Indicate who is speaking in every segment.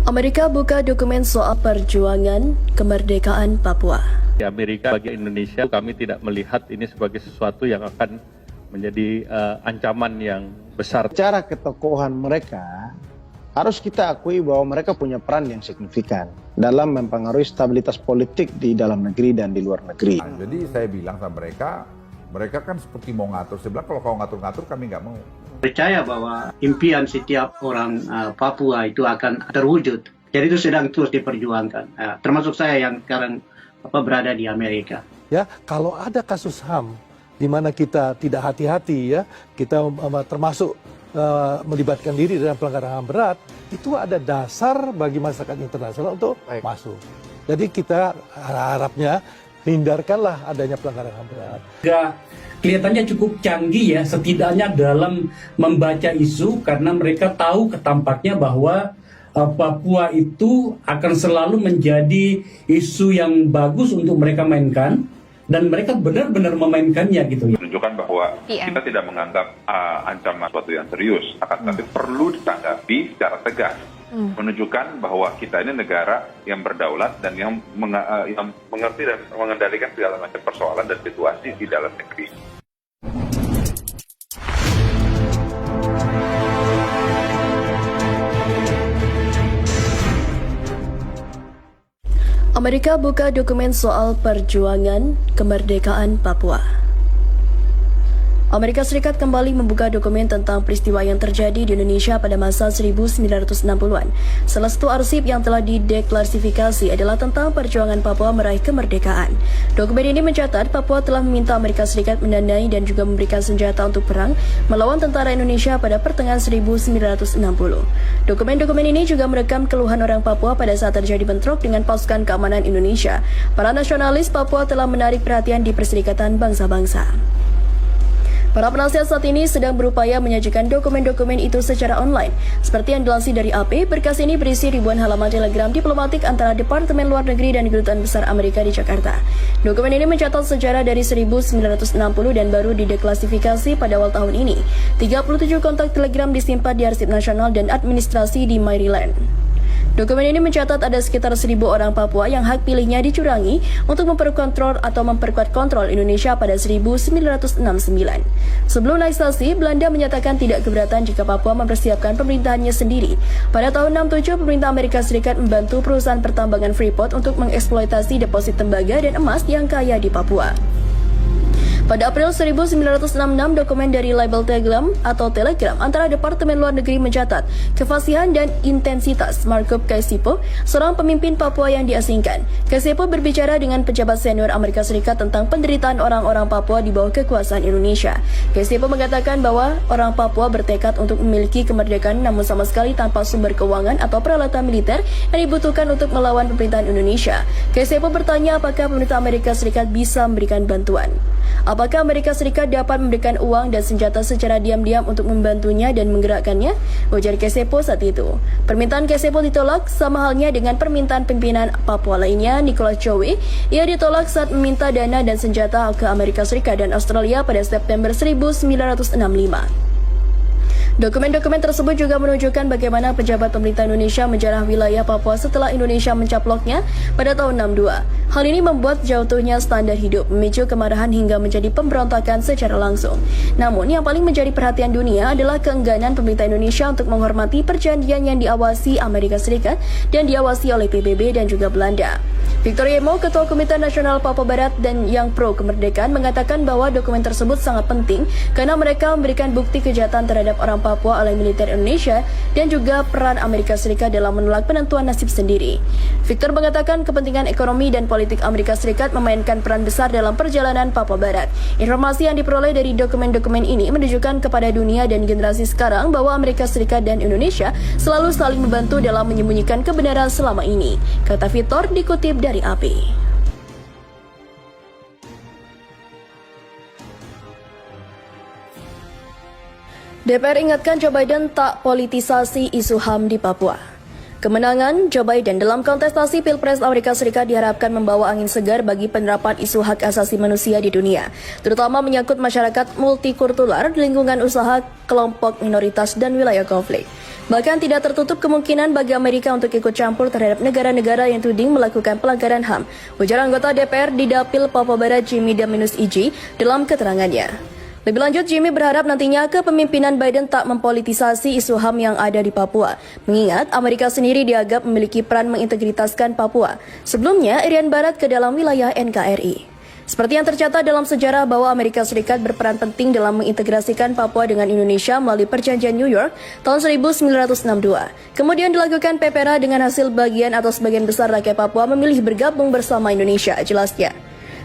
Speaker 1: Amerika buka dokumen soal perjuangan kemerdekaan Papua.
Speaker 2: Di Amerika bagi Indonesia kami tidak melihat ini sebagai sesuatu yang akan menjadi ancaman yang besar.
Speaker 3: Secara ketokohan mereka, harus kita akui bahwa mereka punya peran yang signifikan dalam mempengaruhi stabilitas politik di dalam negeri dan di luar negeri.
Speaker 4: Jadi saya bilang sama mereka, mereka kan seperti mau ngatur. Saya bilang kalau kau ngatur-ngatur kami nggak mau.
Speaker 5: Percaya bahwa impian setiap orang Papua itu akan terwujud. Jadi itu sedang terus diperjuangkan. Termasuk saya yang sekarang berada di Amerika.
Speaker 6: Ya, kalau ada kasus HAM di mana kita tidak hati-hati ya, kita termasuk melibatkan diri dalam pelanggaran HAM berat, itu ada dasar bagi masyarakat internasional untuk masuk. Jadi kita harapnya hindarkanlah adanya pelanggaran HAM berat.
Speaker 7: Kelihatannya cukup canggih ya, setidaknya dalam membaca isu, karena mereka tahu ketampaknya bahwa Papua itu akan selalu menjadi isu yang bagus untuk mereka mainkan, dan mereka benar-benar memainkannya gitu ya.
Speaker 8: Menunjukkan bahwa kita tidak menganggap ancaman suatu yang serius, akan tetapi perlu ditanggapi secara tegas. Menunjukkan bahwa kita ini negara yang berdaulat dan yang mengerti dan mengendalikan segala macam persoalan dan situasi di dalam negeri.
Speaker 1: Amerika buka dokumen soal perjuangan kemerdekaan Papua. Amerika Serikat kembali membuka dokumen tentang peristiwa yang terjadi di Indonesia pada masa 1960-an. Salah satu arsip yang telah dideklasifikasi adalah tentang perjuangan Papua meraih kemerdekaan. Dokumen ini mencatat Papua telah meminta Amerika Serikat mendanai dan juga memberikan senjata untuk perang melawan tentara Indonesia pada pertengahan 1960. Dokumen-dokumen ini juga merekam keluhan orang Papua pada saat terjadi bentrok dengan pasukan keamanan Indonesia. Para nasionalis Papua telah menarik perhatian di Perserikatan Bangsa-Bangsa. Para penasihat saat ini sedang berupaya menyajikan dokumen-dokumen itu secara online. Seperti yang dilansir dari AP, berkas ini berisi ribuan halaman telegram diplomatik antara Departemen Luar Negeri dan Kedutaan Besar Amerika di Jakarta. Dokumen ini mencatat sejarah dari 1960 dan baru dideklasifikasi pada awal tahun ini. 37 kontak telegram disimpan di Arsip Nasional dan Administrasi di Maryland. Dokumen ini mencatat ada sekitar 1.000 orang Papua yang hak pilihnya dicurangi untuk memperkuat kontrol Indonesia pada 1969. Sebelum aneksasi, Belanda menyatakan tidak keberatan jika Papua mempersiapkan pemerintahannya sendiri. Pada tahun 67, pemerintah Amerika Serikat membantu perusahaan pertambangan Freeport untuk mengeksploitasi deposit tembaga dan emas yang kaya di Papua. Pada April 1966, dokumen dari label Telegram antara Departemen Luar Negeri mencatat kefasihan dan intensitas Markup Kaisipo, seorang pemimpin Papua yang diasingkan. Kaisipo berbicara dengan pejabat senior Amerika Serikat tentang penderitaan orang-orang Papua di bawah kekuasaan Indonesia. Kaisipo mengatakan bahwa orang Papua bertekad untuk memiliki kemerdekaan namun sama sekali tanpa sumber keuangan atau peralatan militer yang dibutuhkan untuk melawan pemerintahan Indonesia. Kaisipo bertanya apakah pemerintah Amerika Serikat bisa memberikan bantuan. Apakah Amerika Serikat dapat memberikan uang dan senjata secara diam-diam untuk membantunya dan menggerakkannya? Ujar Kaisipo saat itu. Permintaan Kaisipo ditolak sama halnya dengan permintaan pimpinan Papua lainnya, Nicholas Joey. Ia ditolak saat meminta dana dan senjata ke Amerika Serikat dan Australia pada September 1965. Dokumen-dokumen tersebut juga menunjukkan bagaimana pejabat pemerintah Indonesia menjarah wilayah Papua setelah Indonesia mencaploknya pada tahun 62. Hal ini membuat jatuhnya standar hidup, memicu kemarahan hingga menjadi pemberontakan secara langsung. Namun, yang paling menjadi perhatian dunia adalah keengganan pemerintah Indonesia untuk menghormati perjanjian yang diawasi Amerika Serikat dan diawasi oleh PBB dan juga Belanda. Victor Yemo, Ketua Komite Nasional Papua Barat dan yang pro kemerdekaan, mengatakan bahwa dokumen tersebut sangat penting karena mereka memberikan bukti kejahatan terhadap orang Papua oleh militer Indonesia dan juga peran Amerika Serikat dalam menolak penentuan nasib sendiri. Victor mengatakan kepentingan ekonomi dan politik Amerika Serikat memainkan peran besar dalam perjalanan Papua Barat. Informasi yang diperoleh dari dokumen-dokumen ini menunjukkan kepada dunia dan generasi sekarang bahwa Amerika Serikat dan Indonesia selalu saling membantu dalam menyembunyikan kebenaran selama ini, kata Victor dikutip dari AP. DPR ingatkan Joe Biden tak politisasi isu HAM di Papua. Kemenangan Joe Biden dalam kontestasi Pilpres Amerika Serikat diharapkan membawa angin segar bagi penerapan isu hak asasi manusia di dunia, terutama menyangkut masyarakat multikultural di lingkungan usaha, kelompok minoritas, dan wilayah konflik. Bahkan tidak tertutup kemungkinan bagi Amerika untuk ikut campur terhadap negara-negara yang tuding melakukan pelanggaran HAM, ujar anggota DPR di Dapil Papua Barat Jimmy Daminus-Iji dalam keterangannya. Lebih lanjut, Jimmy berharap nantinya kepemimpinan Biden tak mempolitisasi isu HAM yang ada di Papua, mengingat Amerika sendiri dianggap memiliki peran mengintegritaskan Papua. Sebelumnya, Irian Barat ke dalam wilayah NKRI. Seperti yang tercatat dalam sejarah bahwa Amerika Serikat berperan penting dalam mengintegrasikan Papua dengan Indonesia melalui Perjanjian New York tahun 1962. Kemudian dilakukan PPRA dengan hasil bagian atau sebagian besar rakyat Papua memilih bergabung bersama Indonesia, jelasnya.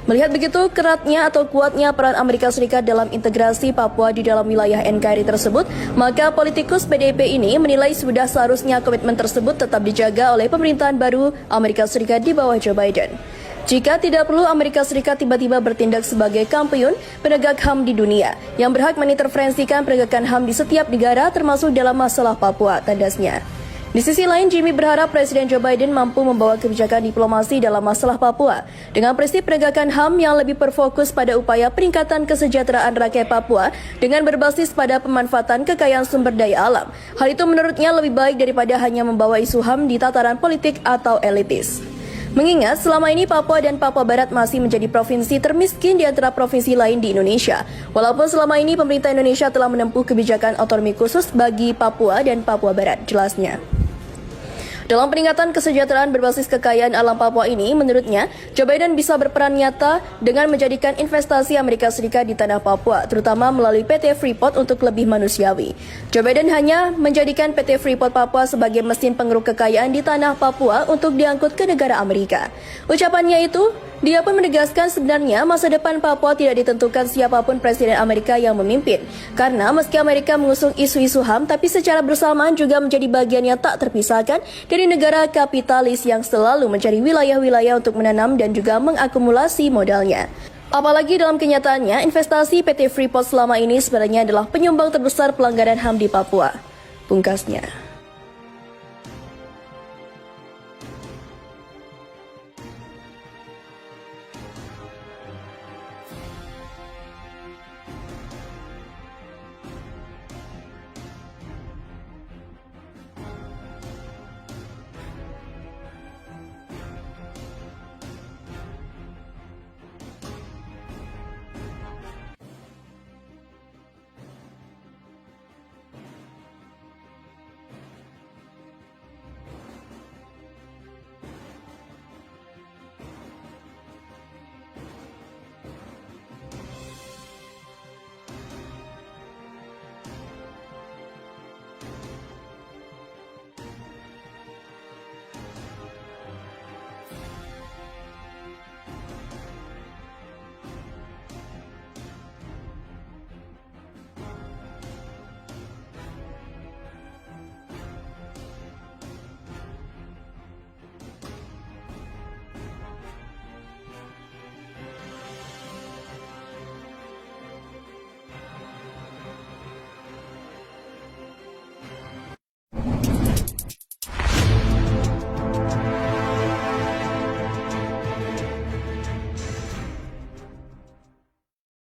Speaker 1: Melihat begitu keratnya atau kuatnya peran Amerika Serikat dalam integrasi Papua di dalam wilayah NKRI tersebut, maka politikus PDIP ini menilai sudah seharusnya komitmen tersebut tetap dijaga oleh pemerintahan baru Amerika Serikat di bawah Joe Biden. Jika tidak perlu Amerika Serikat tiba-tiba bertindak sebagai kampiun penegak HAM di dunia yang berhak menginterferensikan penegakan HAM di setiap negara termasuk dalam masalah Papua, tandasnya. Di sisi lain, Jimmy berharap Presiden Joe Biden mampu membawa kebijakan diplomasi dalam masalah Papua dengan prinsip penegakan HAM yang lebih berfokus pada upaya peningkatan kesejahteraan rakyat Papua dengan berbasis pada pemanfaatan kekayaan sumber daya alam. Hal itu menurutnya lebih baik daripada hanya membawa isu HAM di tataran politik atau elitis. Mengingat selama ini Papua dan Papua Barat masih menjadi provinsi termiskin di antara provinsi lain di Indonesia. Walaupun selama ini pemerintah Indonesia telah menempuh kebijakan otonomi khusus bagi Papua dan Papua Barat, jelasnya. Dalam peningkatan kesejahteraan berbasis kekayaan alam Papua ini, menurutnya, Joe Biden bisa berperan nyata dengan menjadikan investasi Amerika Serikat di tanah Papua, terutama melalui PT Freeport untuk lebih manusiawi. Joe Biden hanya menjadikan PT Freeport Papua sebagai mesin pengeruk kekayaan di tanah Papua untuk diangkut ke negara Amerika. Ucapannya itu, dia pun menegaskan sebenarnya masa depan Papua tidak ditentukan siapapun Presiden Amerika yang memimpin. Karena meski Amerika mengusung isu-isu HAM, tapi secara bersamaan juga menjadi bagian yang tak terpisahkan dari negara kapitalis yang selalu mencari wilayah-wilayah untuk menanam dan juga mengakumulasi modalnya. Apalagi dalam kenyataannya, investasi PT Freeport selama ini sebenarnya adalah penyumbang terbesar pelanggaran HAM di Papua. Pungkasnya.